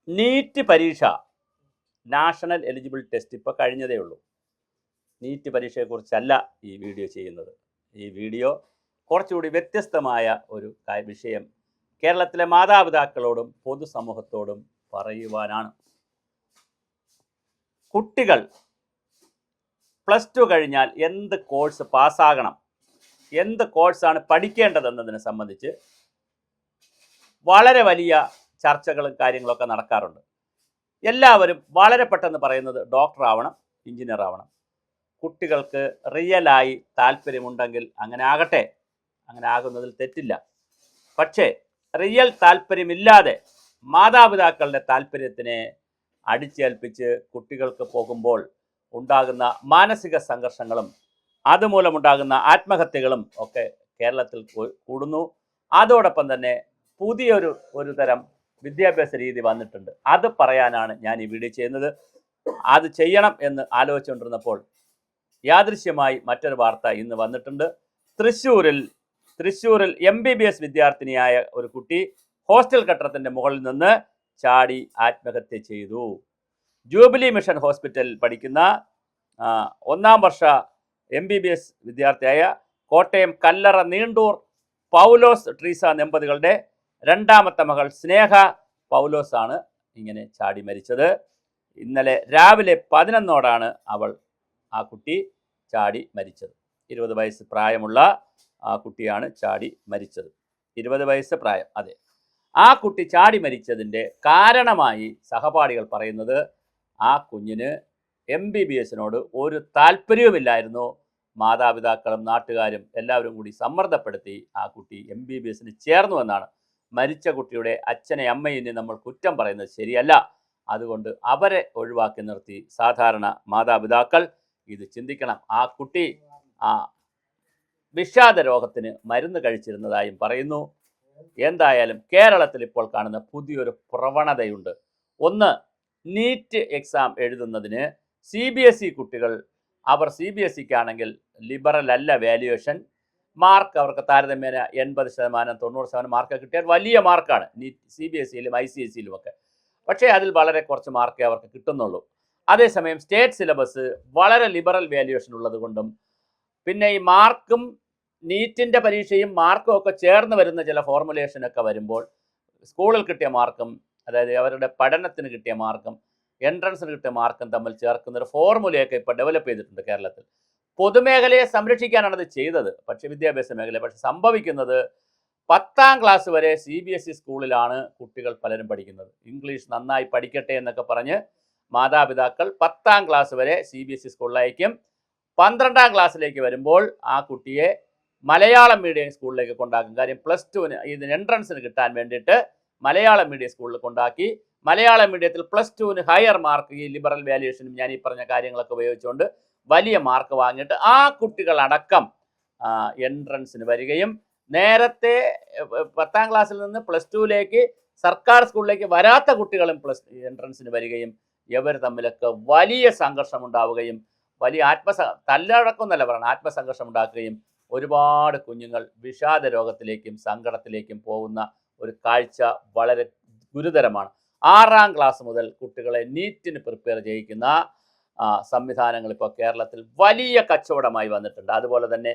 NEET പരീക്ഷ national eligible test ഇപ്പോൾ കഴിഞ്ഞതേ ഉള്ളൂ. നീറ്റ് പരീക്ഷയെക്കുറിച്ചല്ല ഈ വീഡിയോ ചെയ്യുന്നത്. ഈ വീഡിയോ കുറച്ചുകൂടി വ്യത്യസ്തമായ ഒരു വിഷയം കേരളത്തിലെ മാതാപിതാക്കളോടും പൊതുസമൂഹത്തോടും പറയുവാനാണ്. കുട്ടികൾ +2 കഴിഞ്ഞാൽ എന്ത് കോഴ്സ് പാസ്സാകണം, എന്ത് കോഴ്സാണ് പഠിക്കേണ്ടതെന്നതിനെ സംബന്ധിച്ച് വളരെ വലിയ ചർച്ചകളും കാര്യങ്ങളൊക്കെ നടക്കാറുണ്ട്. എല്ലാവരും വളരെ പെട്ടെന്ന് പറയുന്നത് ഡോക്ടർ ആവണം, എഞ്ചിനീയർ ആവണം. കുട്ടികൾക്ക് റിയലായി താല്പര്യമുണ്ടെങ്കിൽ അങ്ങനെ ആകട്ടെ, അങ്ങനെ ആകുന്നതിൽ തെറ്റില്ല. പക്ഷേ റിയൽ താല്പര്യമില്ലാതെ മാതാപിതാക്കളുടെ താല്പര്യത്തിനെ അടിച്ചേൽപ്പിച്ച് കുട്ടികൾക്ക് പോകുമ്പോൾ ഉണ്ടാകുന്ന മാനസിക സംഘർഷങ്ങളും അതുമൂലമുണ്ടാകുന്ന ആത്മഹത്യകളും ഒക്കെ കേരളത്തിൽ കൂടുന്നു. അതോടൊപ്പം തന്നെ പുതിയൊരു തരം വിദ്യാഭ്യാസ രീതി വന്നിട്ടുണ്ട്. അത് പറയാനാണ് ഞാൻ ഈ വീഡിയോ ചെയ്യുന്നത്. അത് ചെയ്യണം എന്ന് ആലോചിച്ചുകൊണ്ടിരുന്നപ്പോൾ യാദൃശ്യമായി മറ്റൊരു വാർത്ത ഇന്ന് വന്നിട്ടുണ്ട്. തൃശ്ശൂരിൽ MBBS വിദ്യാർത്ഥിനിയായ ഒരു കുട്ടി ഹോസ്റ്റൽ കെട്ടിടത്തിൻ്റെ മുകളിൽ നിന്ന് ചാടി ആത്മഹത്യ ചെയ്തു. ജൂബിലി മിഷൻ ഹോസ്പിറ്റലിൽ പഠിക്കുന്ന 1ാം വർഷ MBBS വിദ്യാർത്ഥിയായ കോട്ടയം കല്ലറ നീണ്ടൂർ പൗലോസ് ട്രീസ ദമ്പതികളുടെ 2ാമത്തെ മകൾ സ്നേഹ പൗലോസ് ആണ് ഇങ്ങനെ ചാടി മരിച്ചത്. ഇന്നലെ രാവിലെ 11ഓടാണ് ആ കുട്ടി ചാടി മരിച്ചത്. 20 വയസ്സ് പ്രായമുള്ള ആ കുട്ടിയാണ് ചാടി മരിച്ചത്. 20 വയസ്സ് പ്രായം. അതെ, ആ കുട്ടി ചാടി മരിച്ചതിൻ്റെ കാരണമായി സഹപാഠികൾ പറയുന്നത് ആ കുഞ്ഞിന് MBBSനോട് ഒരു താല്പര്യവുമില്ലായിരുന്നു. മാതാപിതാക്കളും നാട്ടുകാരും എല്ലാവരും കൂടി സമ്മർദ്ദപ്പെടുത്തി ആ കുട്ടി MBBSന് ചേർന്നു എന്നാണ്. മരിച്ച കുട്ടിയുടെ അച്ഛനെ അമ്മയെ നമ്മൾ കുറ്റം പറയുന്നത് ശരിയല്ല. അതുകൊണ്ട് അവരെ ഒഴിവാക്കി നിർത്തി സാധാരണ മാതാപിതാക്കൾ ഇത് ചിന്തിക്കണം. ആ കുട്ടി വിഷാദ രോഗത്തിന് മരുന്ന് കഴിച്ചിരുന്നതായും പറയുന്നു. എന്തായാലും കേരളത്തിൽ ഇപ്പോൾ കാണുന്ന പുതിയൊരു പ്രവണതയുണ്ട്. ഒന്ന്, നീറ്റ് എക്സാം എഴുതുന്നതിന് CBSE കുട്ടികൾ, അവർ CBSEക്കാണെങ്കിൽ ലിബറൽ അല്ല വാല്യുവേഷൻ, മാർക്ക് അവർക്ക് താരതമ്യേന 80%, 90% മാർക്ക് കിട്ടിയാൽ വലിയ മാർക്കാണ് നീറ്റ് CBSEയിലും ICSEയിലും ഒക്കെ. പക്ഷേ അതിൽ വളരെ കുറച്ച് മാർക്കേ അവർക്ക് കിട്ടുന്നുള്ളൂ. അതേസമയം സ്റ്റേറ്റ് സിലബസ് വളരെ ലിബറൽ വാല്യുവേഷൻ ഉള്ളത് കൊണ്ടും പിന്നെ ഈ മാർക്കും നീറ്റിൻ്റെ പരീക്ഷയും മാർക്കും ഒക്കെ ചേർന്ന് വരുന്ന ചില ഫോർമുലേഷനൊക്കെ വരുമ്പോൾ സ്കൂളിൽ കിട്ടിയ മാർക്കും, അതായത് അവരുടെ പഠനത്തിന് കിട്ടിയ മാർക്കും എൻട്രൻസിന് കിട്ടിയ മാർക്കും തമ്മിൽ ചേർക്കുന്ന ഒരു ഫോർമുലയൊക്കെ ഇപ്പോൾ ഡെവലപ്പ് ചെയ്തിട്ടുണ്ട് കേരളത്തിൽ. പൊതുമേഖലയെ സംരക്ഷിക്കാനാണ് അത് ചെയ്തത്, പക്ഷേ വിദ്യാഭ്യാസ മേഖല. പക്ഷെ സംഭവിക്കുന്നത് 10ാം ക്ലാസ് വരെ CBSE സ്കൂളിലാണ് കുട്ടികൾ പലരും പഠിക്കുന്നത്. ഇംഗ്ലീഷ് നന്നായി പഠിക്കട്ടെ എന്നൊക്കെ പറഞ്ഞ് മാതാപിതാക്കൾ 10ാം ക്ലാസ് വരെ CBSE സ്കൂളിലായിരിക്കും. 12ാം ക്ലാസ്സിലേക്ക് വരുമ്പോൾ ആ കുട്ടിയെ മലയാളം മീഡിയം സ്കൂളിലേക്ക് കൊണ്ടാക്കും. കാര്യം +2ന് ഇതിന് എൻട്രൻസിന് കിട്ടാൻ വേണ്ടിയിട്ട് മലയാളം മീഡിയം സ്കൂളിൽ കൊണ്ടാക്കി. മലയാളം മീഡിയത്തിൽ +2ന് ഹയർ മാർക്ക്, ഈ ലിബറൽ വാല്യുവേഷനും ഞാൻ ഈ പറഞ്ഞ കാര്യങ്ങളൊക്കെ ഉപയോഗിച്ചുകൊണ്ട് വലിയ മാർക്ക് വാങ്ങിയിട്ട് ആ കുട്ടികളടക്കം എൻട്രൻസിന് വരികയും നേരത്തെ 10ാം ക്ലാസ്സിൽ നിന്ന് +2ലേക്ക് സർക്കാർ സ്കൂളിലേക്ക് വരാത്ത കുട്ടികളും എൻട്രൻസിന് വരികയും ഇവർ തമ്മിലൊക്കെ വലിയ സംഘർഷം ഉണ്ടാവുകയും വലിയ തല്ലടക്കം എന്നല്ല പറയണം, ആത്മസംഘർഷം ഉണ്ടാക്കുകയും ഒരുപാട് കുഞ്ഞുങ്ങൾ വിഷാദ രോഗത്തിലേക്കും സങ്കടത്തിലേക്കും പോകുന്ന ഒരു കാഴ്ച വളരെ ഗുരുതരമാണ്. 6ാം ക്ലാസ് മുതൽ കുട്ടികളെ നീറ്റിന് പ്രിപ്പയർ ചെയ്യിക്കുന്ന സംവിധാനങ്ങൾ ഇപ്പോൾ കേരളത്തിൽ വലിയ കച്ചവടമായി വന്നിട്ടുണ്ട്. അതുപോലെ തന്നെ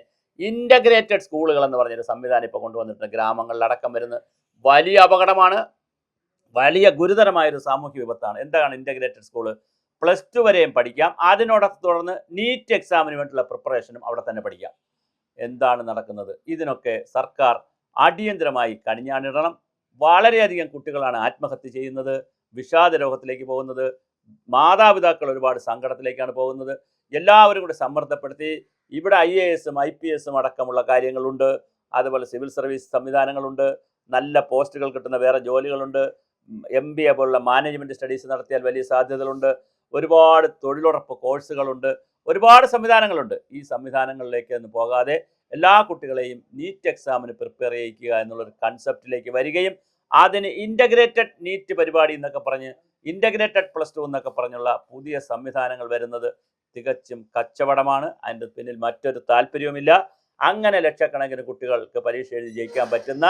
ഇൻ്റഗ്രേറ്റഡ് സ്കൂളുകൾ എന്ന് പറഞ്ഞൊരു സംവിധാനം ഇപ്പോൾ കൊണ്ടുവന്നിട്ടുണ്ട്. ഗ്രാമങ്ങളിലടക്കം വരുന്ന വലിയ അപകടമാണ്, വലിയ ഗുരുതരമായൊരു സാമൂഹ്യ വിപത്താണ്. എന്താണ് ഇൻ്റഗ്രേറ്റഡ് സ്കൂള്? +2 വരെയും പഠിക്കാം, അതിനോടൊപ്പം തുടർന്ന് നീറ്റ് എക്സാമിന് വേണ്ടിയുള്ള പ്രിപ്പറേഷനും അവിടെ തന്നെ പഠിക്കാം. എന്താണ് നടക്കുന്നത്? ഇതിനൊക്കെ സർക്കാർ അടിയന്തരമായി കണിഞ്ഞാണിടണം. വളരെയധികം കുട്ടികളാണ് ആത്മഹത്യ ചെയ്യുന്നത്, വിഷാദ രോഗത്തിലേക്ക് പോകുന്നത്, മാതാപിതാക്കൾ ഒരുപാട് സങ്കടത്തിലേക്കാണ് പോകുന്നത്. എല്ലാവരും കൂടി സമ്മർദ്ദപ്പെടുത്തി ഇവിടെ IASഉം IPSഉം അടക്കമുള്ള കാര്യങ്ങളുണ്ട്. അതുപോലെ സിവിൽ സർവീസ് സംവിധാനങ്ങളുണ്ട്, നല്ല പോസ്റ്റുകൾ കിട്ടുന്ന വേറെ ജോലികളുണ്ട്, MBA പോലുള്ള മാനേജ്മെൻറ്റ് സ്റ്റഡീസ് നടത്തിയാൽ വലിയ സാധ്യതകളുണ്ട്, ഒരുപാട് തൊഴിലുറപ്പ് കോഴ്സുകളുണ്ട്, ഒരുപാട് സംവിധാനങ്ങളുണ്ട്. ഈ സംവിധാനങ്ങളിലേക്ക് ഒന്ന് പോകാതെ എല്ലാ കുട്ടികളെയും നീറ്റ് എക്സാമിന് പ്രിപ്പയർ ചെയ്യിക്കുക എന്നുള്ളൊരു കൺസെപ്റ്റിലേക്ക് വരികയും അതിന് ഇൻ്റഗ്രേറ്റഡ് നീറ്റ് പരിപാടി എന്നൊക്കെ പറഞ്ഞ് ഇൻ്റഗ്രേറ്റഡ് +2 എന്നൊക്കെ പറഞ്ഞുള്ള പുതിയ സംവിധാനങ്ങൾ വരുന്നത് തികച്ചും കച്ചവടമാണ്. അതിൻ്റെ പിന്നിൽ മറ്റൊരു താല്പര്യവുമില്ല. അങ്ങനെ ലക്ഷക്കണക്കിന് കുട്ടികൾക്ക് പരീക്ഷ എഴുതി ജയിക്കാൻ പറ്റുന്ന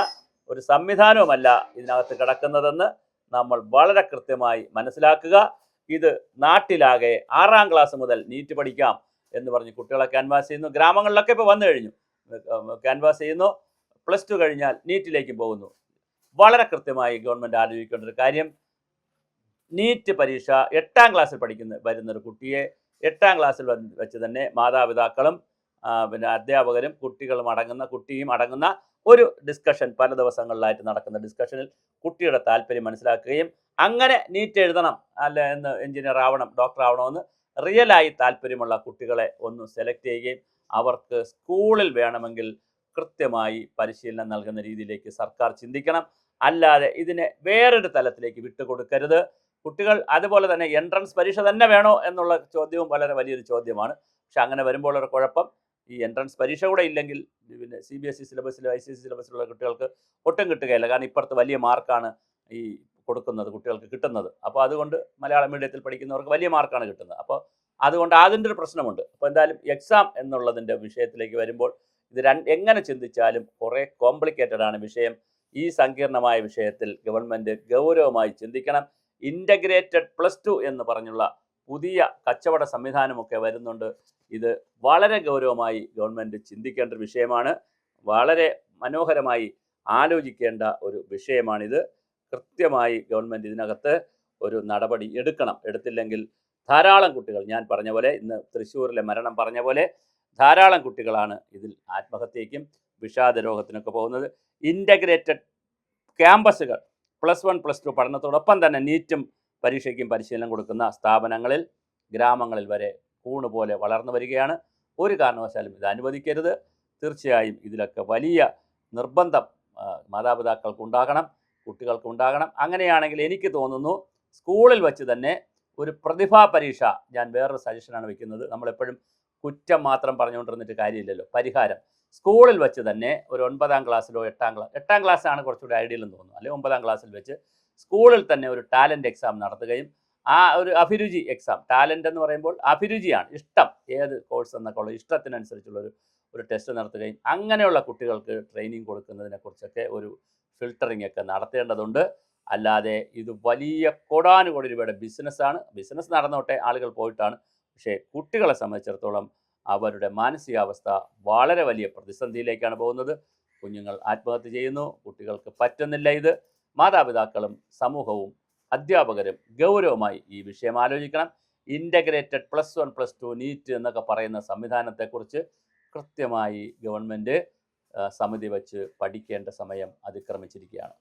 ഒരു സംവിധാനവുമല്ല ഇതിനകത്ത് കിടക്കുന്നതെന്ന് നമ്മൾ വളരെ കൃത്യമായി മനസ്സിലാക്കുക. ഇത് നാട്ടിലാകെ 6ാം ക്ലാസ് മുതൽ നീറ്റ് പഠിക്കാം എന്ന് പറഞ്ഞ് കുട്ടികളെ ക്യാൻവാസ് ചെയ്യുന്നു. ഗ്രാമങ്ങളിലൊക്കെ ഇപ്പോൾ വന്നു കഴിഞ്ഞു, ക്യാൻവാസ് ചെയ്യുന്നു. +2 കഴിഞ്ഞാൽ നീറ്റിലേക്ക് പോകുന്നു. വളരെ കൃത്യമായി ഗവൺമെൻറ് ആലോചിക്കേണ്ട ഒരു കാര്യം, നീറ്റ് പരീക്ഷ 8ാം ക്ലാസ്സിൽ വരുന്നൊരു കുട്ടിയെ 8ാം ക്ലാസ്സിൽ വെച്ച് തന്നെ മാതാപിതാക്കളും പിന്നെ അധ്യാപകരും കുട്ടിയും അടങ്ങുന്ന ഒരു ഡിസ്കഷൻ, പല ദിവസങ്ങളിലായിട്ട് നടക്കുന്ന ഡിസ്കഷനിൽ കുട്ടിയുടെ താല്പര്യം മനസ്സിലാക്കുകയും അങ്ങനെ നീറ്റ് എഴുതണം, അല്ല എന്ന് എഞ്ചിനീയർ ആവണം, ഡോക്ടർ ആവണമെന്ന് റിയലായി താല്പര്യമുള്ള കുട്ടികളെ ഒന്ന് സെലക്ട് ചെയ്യുകയും അവർക്ക് സ്കൂളിൽ വേണമെങ്കിൽ കൃത്യമായി പരിശീലനം നൽകുന്ന രീതിയിലേക്ക് സർക്കാർ ചിന്തിക്കണം. അല്ലാതെ ഇതിനെ വേറൊരു തലത്തിലേക്ക് വിട്ടുകൊടുക്കരുത്. കുട്ടികൾ അതുപോലെ തന്നെ എൻട്രൻസ് പരീക്ഷ തന്നെ വേണോ എന്നുള്ള ചോദ്യവും വളരെ വലിയൊരു ചോദ്യമാണ്. പക്ഷെ അങ്ങനെ വരുമ്പോൾ ഒരു കുഴപ്പം, ഈ എൻട്രൻസ് പരീക്ഷ കൂടെ ഇല്ലെങ്കിൽ പിന്നെ CBSE സിലബസിലും ICSE സിലബസിലുള്ള കുട്ടികൾക്ക് ഒട്ടും കിട്ടുകയില്ല. കാരണം ഇപ്പുറത്ത് വലിയ മാർക്കാണ് ഈ കൊടുക്കുന്നത്, കുട്ടികൾക്ക് കിട്ടുന്നത്. അപ്പോൾ അതുകൊണ്ട് മലയാളം മീഡിയത്തിൽ പഠിക്കുന്നവർക്ക് വലിയ മാർക്കാണ് കിട്ടുന്നത്. അപ്പോൾ അതുകൊണ്ട് അതിൻ്റെ ഒരു പ്രശ്നമുണ്ട്. അപ്പോൾ എന്തായാലും എക്സാം എന്നുള്ളതിൻ്റെ വിഷയത്തിലേക്ക് വരുമ്പോൾ ഇത് എങ്ങനെ ചിന്തിച്ചാലും കുറേ കോംപ്ലിക്കേറ്റഡ് ആണ് വിഷയം. ഈ സങ്കീർണമായ വിഷയത്തിൽ ഗവൺമെൻറ് ഗൗരവമായി ചിന്തിക്കണം. ഇൻ്റഗ്രേറ്റഡ് +2 എന്ന് പറഞ്ഞുള്ള പുതിയ കച്ചവട സംവിധാനമൊക്കെ വരുന്നുണ്ട്. ഇത് വളരെ ഗൗരവമായി ഗവൺമെൻറ് ചിന്തിക്കേണ്ട ഒരു വിഷയമാണ്. വളരെ മനോഹരമായി ആലോചിക്കേണ്ട ഒരു വിഷയമാണിത്. കൃത്യമായി ഗവൺമെൻറ് ഇതിനകത്ത് ഒരു നടപടി എടുക്കണം. എടുത്തില്ലെങ്കിൽ ധാരാളം കുട്ടികൾ, ഞാൻ പറഞ്ഞ പോലെ ഇന്ന് തൃശ്ശൂരിലെ മരണം പറഞ്ഞ പോലെ ധാരാളം കുട്ടികളാണ് ഇതിൽ ആത്മഹത്യയ്ക്കും വിഷാദ രോഗത്തിനൊക്കെ പോകുന്നത്. ഇൻ്റഗ്രേറ്റഡ് ക്യാമ്പസുകൾ +1 +2 പഠനത്തോടൊപ്പം തന്നെ നീറ്റും പരീക്ഷയ്ക്കും പരിശീലനം കൊടുക്കുന്ന സ്ഥാപനങ്ങളിൽ ഗ്രാമങ്ങളിൽ വരെ കൂണുപോലെ വളർന്നു വരികയാണ്. ഒരു കാരണവശാലും ഇത് അനുവദിക്കരുത്. തീർച്ചയായും ഇതിലൊക്കെ വലിയ നിർബന്ധം മാതാപിതാക്കൾക്കുണ്ടാകണം, കുട്ടികൾക്കുണ്ടാകണം. അങ്ങനെയാണെങ്കിൽ എനിക്ക് തോന്നുന്നു സ്കൂളിൽ വച്ച് തന്നെ ഒരു പ്രതിഭാ പരീക്ഷ, ഞാൻ വേറൊരു സജഷനാണ് വെക്കുന്നത്, നമ്മളെപ്പോഴും കുറ്റം മാത്രം പറഞ്ഞുകൊണ്ടിരുന്നിട്ട് കാര്യമില്ലല്ലോ, പരിഹാരം. സ്കൂളിൽ വെച്ച് തന്നെ ഒരു 9ാം ക്ലാസ്സിലോ 8ാം ക്ലാസ്സാണ് കുറച്ചുകൂടി ഐഡിയൽ എന്ന് തോന്നുന്നു, അല്ലെങ്കിൽ 9ാം ക്ലാസ്സിൽ വെച്ച് സ്കൂളിൽ തന്നെ ഒരു ടാലൻറ്റ് എക്സാം നടത്തുകയും ആ ഒരു അഭിരുചി എക്സാം, ടാലൻ്റ് എന്ന് പറയുമ്പോൾ അഭിരുചിയാണ്, ഇഷ്ടം, ഏത് കോഴ്സ് എന്നൊക്കെ ഉള്ള ഇഷ്ടത്തിനനുസരിച്ചുള്ളൊരു ടെസ്റ്റ് നടത്തുകയും അങ്ങനെയുള്ള കുട്ടികൾക്ക് ട്രെയിനിങ് കൊടുക്കുന്നതിനെക്കുറിച്ചൊക്കെ ഒരു ഫിൽട്ടറിംഗ് ഒക്കെ നടത്തേണ്ടതുണ്ട്. അല്ലാതെ ഇത് വലിയ കോടാനുകോടി രൂപയുടെ ബിസിനസ്സാണ്. ബിസിനസ് നടന്നോട്ടെ, ആളുകൾ പോയിട്ടാണ്. പക്ഷേ കുട്ടികളെ സംബന്ധിച്ചിടത്തോളം അവരുടെ മാനസികാവസ്ഥ വളരെ വലിയ പ്രതിസന്ധിയിലേക്കാണ് പോകുന്നത്. കുഞ്ഞുങ്ങൾ ആത്മഹത്യ ചെയ്യുന്നു, കുട്ടികൾക്ക് പറ്റുന്നില്ല. ഇത് മാതാപിതാക്കളും സമൂഹവും അധ്യാപകരും ഗൗരവമായി ഈ വിഷയം ആലോചിക്കണം. ഇൻ്റഗ്രേറ്റഡ് +1 +2 നീറ്റ് എന്നൊക്കെ പറയുന്ന സംവിധാനത്തെക്കുറിച്ച് കൃത്യമായി ഗവൺമെൻറ് സമിതി വച്ച് പഠിക്കേണ്ട സമയം അതിക്രമിച്ചിരിക്കുകയാണ്.